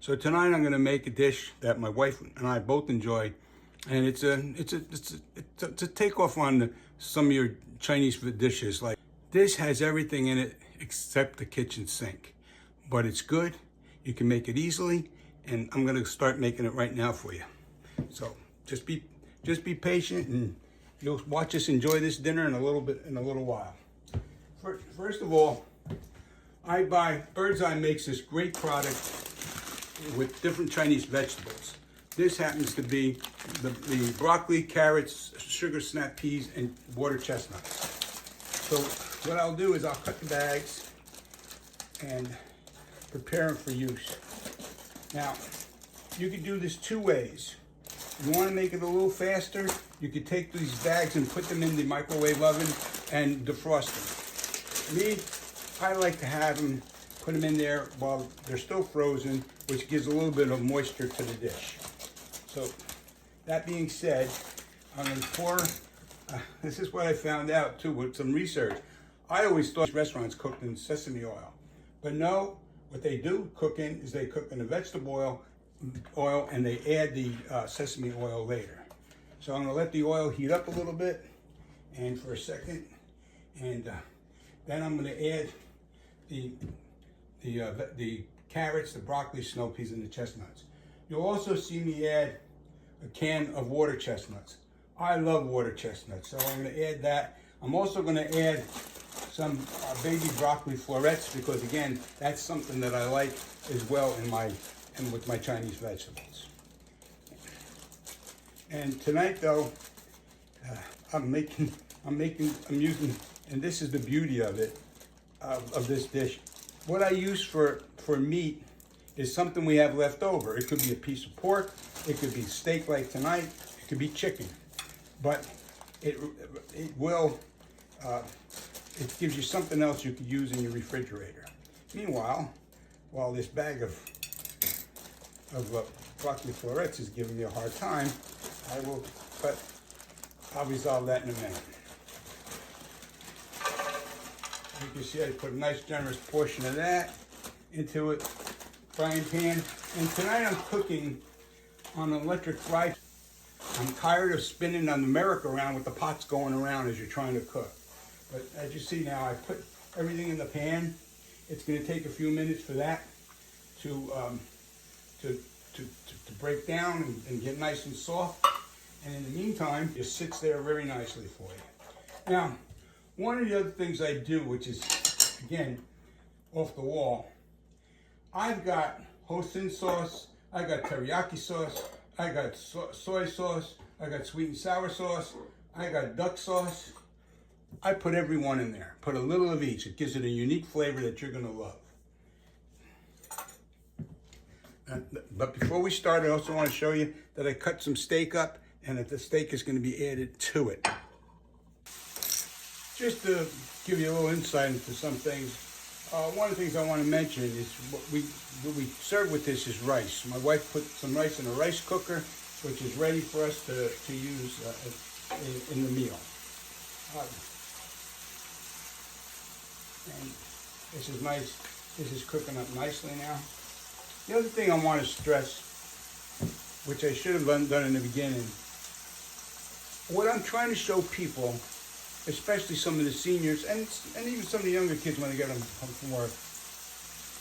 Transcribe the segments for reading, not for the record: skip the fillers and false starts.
So tonight I'm going to make a dish that my wife and I both enjoy, and it's a takeoff on some of your Chinese dishes. Like, this has everything in it except the kitchen sink, but it's good. You can make it easily, and I'm going to start making it right now for you. So just be patient, and you'll watch us enjoy this dinner in a little while. First of all, Birds Eye makes this great product with different Chinese vegetables. This happens to be the broccoli, carrots, sugar snap peas, and water chestnuts. So what I'll do is I'll cut the bags and prepare them for use. Now, you can do this two ways. If you want to make it a little faster, you could take these bags and put them in the microwave oven and defrost them. Me, I like to have them, put them in there while they're still frozen, which gives a little bit of moisture to the dish. So, that being said, I'm going to pour, this is what I found out too with some research. I always thought restaurants cooked in sesame oil, but no, what they do cook in is they cook in the vegetable oil and they add the sesame oil later. So I'm going to let the oil heat up a little bit and for a second, and then I'm going to add the carrots, the broccoli, snow peas, and the chestnuts. You'll also see me add a can of water chestnuts. I love water chestnuts, so I'm going to add that. I'm also going to add some baby broccoli florets, because again, that's something that I like as well with my Chinese vegetables. And tonight though, I'm using, and this is the beauty of it, of this dish. What I use for meat is something we have left over. It could be a piece of pork, it could be steak like tonight, it could be chicken. But it gives you something else you could use in your refrigerator. Meanwhile, while this bag of broccoli florets is giving me a hard time, I'll resolve that in a minute. You can see I put a nice generous portion of that into it, frying pan. And tonight I'm cooking on an electric fry. I'm tired of spinning on the merry-go-round with the pots going around as you're trying to cook. But as you see now, I put everything in the pan. It's going to take a few minutes for that to break down and get nice and soft. And in the meantime, it sits there very nicely for you. Now, one of the other things I do, which is, again, off the wall, I've got Hoisin sauce, I got teriyaki sauce, I got soy sauce, I got sweet and sour sauce, I got duck sauce. I put every one in there. Put a little of each. It gives it a unique flavor that you're going to love. But before we start, I also want to show you that I cut some steak up and that the steak is going to be added to it. Just to give you a little insight into some things, one of the things I want to mention is what we serve with this is rice. My wife put some rice in a rice cooker, which is ready for us to use in the meal. And this is nice. This is cooking up nicely now. The other thing I want to stress, which I should have done in the beginning, what I'm trying to show people, especially some of the seniors and even some of the younger kids when they get home from work,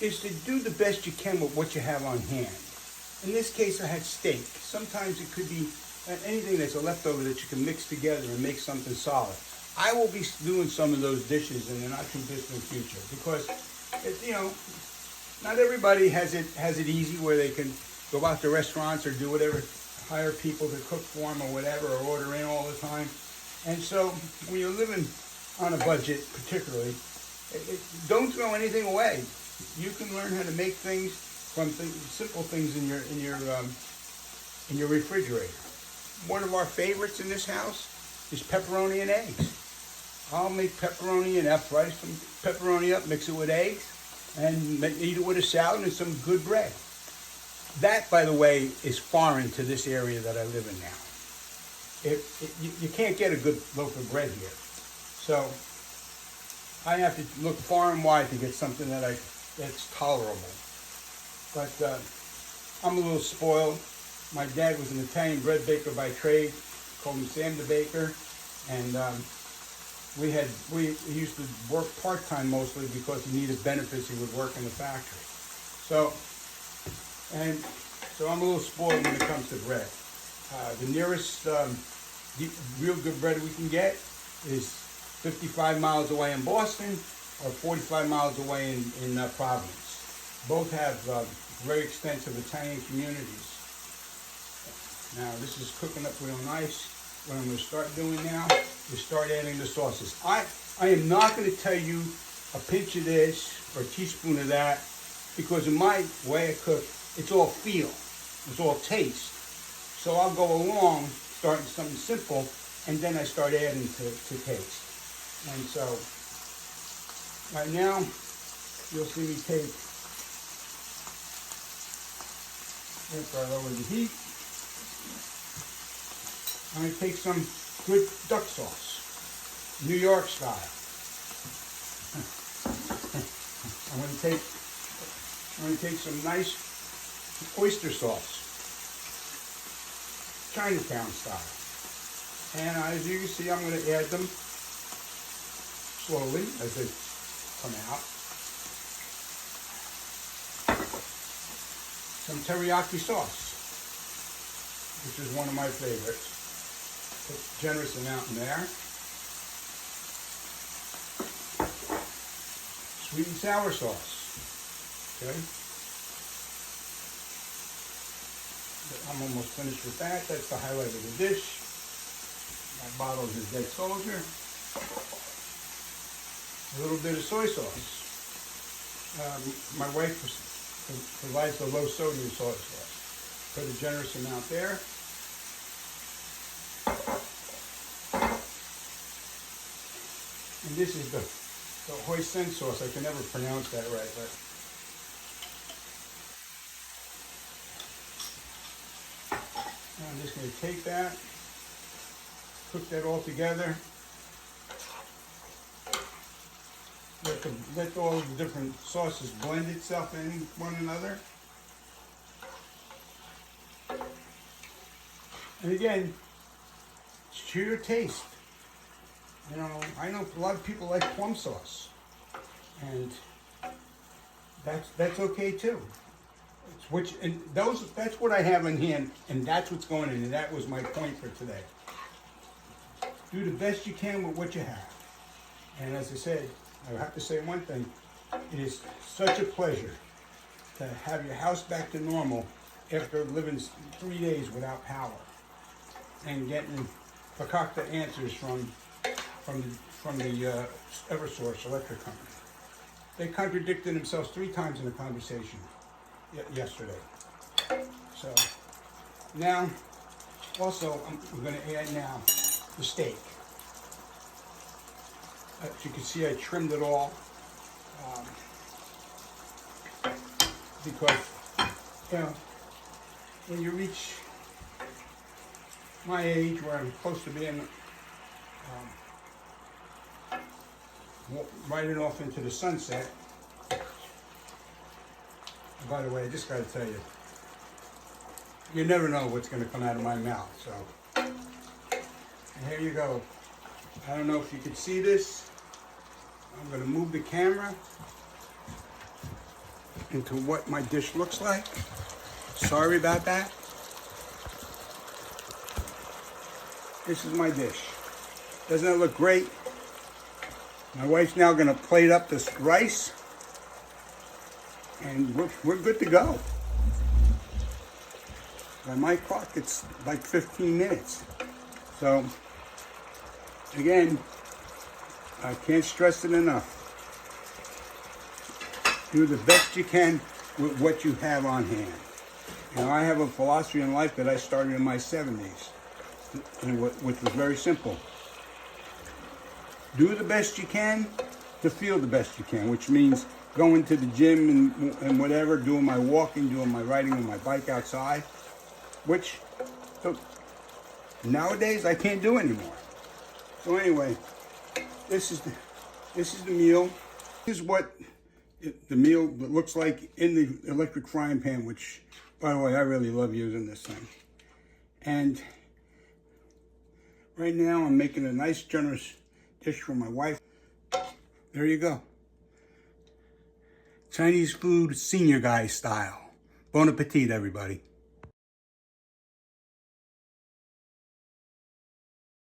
is to do the best you can with what you have on hand. In this case, I had steak. Sometimes it could be anything that's a leftover that you can mix together and make something solid. I will be doing some of those dishes in the not too distant future because, not everybody has it easy where they can go out to restaurants or do whatever, hire people to cook for them or whatever, or order in all the time. And so when you're living on a budget, particularly, don't throw anything away. You can learn how to make things from simple things in your refrigerator. One of our favorites in this house is pepperoni and eggs. I'll make pepperoni and fry some pepperoni up, mix it with eggs, and eat it with a salad and some good bread. That, by the way, is foreign to this area that I live in now. You can't get a good loaf of bread here. So I have to look far and wide to get something that's tolerable. But I'm a little spoiled. My dad was an Italian bread baker by trade, called him Sam the Baker, and he used to work part-time mostly because he needed benefits. He would work in the factory. So I'm a little spoiled when it comes to bread. The nearest real good bread we can get is 55 miles away in Boston or 45 miles away in Providence. Both have very extensive Italian communities. Now this is cooking up real nice. What I'm going to start doing now is start adding the sauces. I am not going to tell you a pinch of this or a teaspoon of that, because in my way I cook, it's all feel, it's all taste. So I'll go along starting something simple, and then I start adding to taste. And so right now you'll see me take, after I lower the heat, I'm going to take some good duck sauce, New York style. I'm going to take some nice oyster sauce, Chinatown style. And as you can see, I'm going to add them slowly as they come out. Some teriyaki sauce, which is one of my favorites. Put a generous amount in there. Sweet and sour sauce. Okay. I'm almost finished with that. That's the highlight of the dish. My bottle is Dead Soldier. A little bit of soy sauce. My wife provides the low sodium soy sauce. Put a generous amount there. And this is the hoisin sauce. I can never pronounce that right, but I'm just going to take that, cook that all together. Let all the different sauces blend itself in one another. And again, it's to your taste. You know, I know a lot of people like plum sauce, and that's okay too. That's what I have in hand, and that's what's going in, and that was my point for today. Do the best you can with what you have. And as I said, I have to say one thing. It is such a pleasure to have your house back to normal after living 3 days without power and getting fakakta answers from the Eversource electric company. They contradicted themselves 3 times in a conversation yesterday. So now, also, we're going to add now the steak. As you can see, I trimmed it all because, you know, when you reach my age where I'm close to being riding off into the sunset. By the way, I just got to tell you, you never know what's going to come out of my mouth. So, and here you go. I don't know if you can see this. I'm going to move the camera into what my dish looks like. Sorry about that. This is my dish. Doesn't it look great? My wife's now going to plate up this rice, and we're good to go. By my clock, it's like 15 minutes. So, again, I can't stress it enough. Do the best you can with what you have on hand. You know, I have a philosophy in life that I started in my 70s, which was very simple. Do the best you can to feel the best you can, which means going to the gym and whatever, doing my walking, doing my riding on my bike outside, which nowadays I can't do anymore. So anyway, this is the meal. This is what the meal looks like in the electric frying pan, which By the way, I really love using this thing. And right now I'm making a nice generous dish for my wife. There you go. Chinese food, senior guy style. Bon appetit, everybody.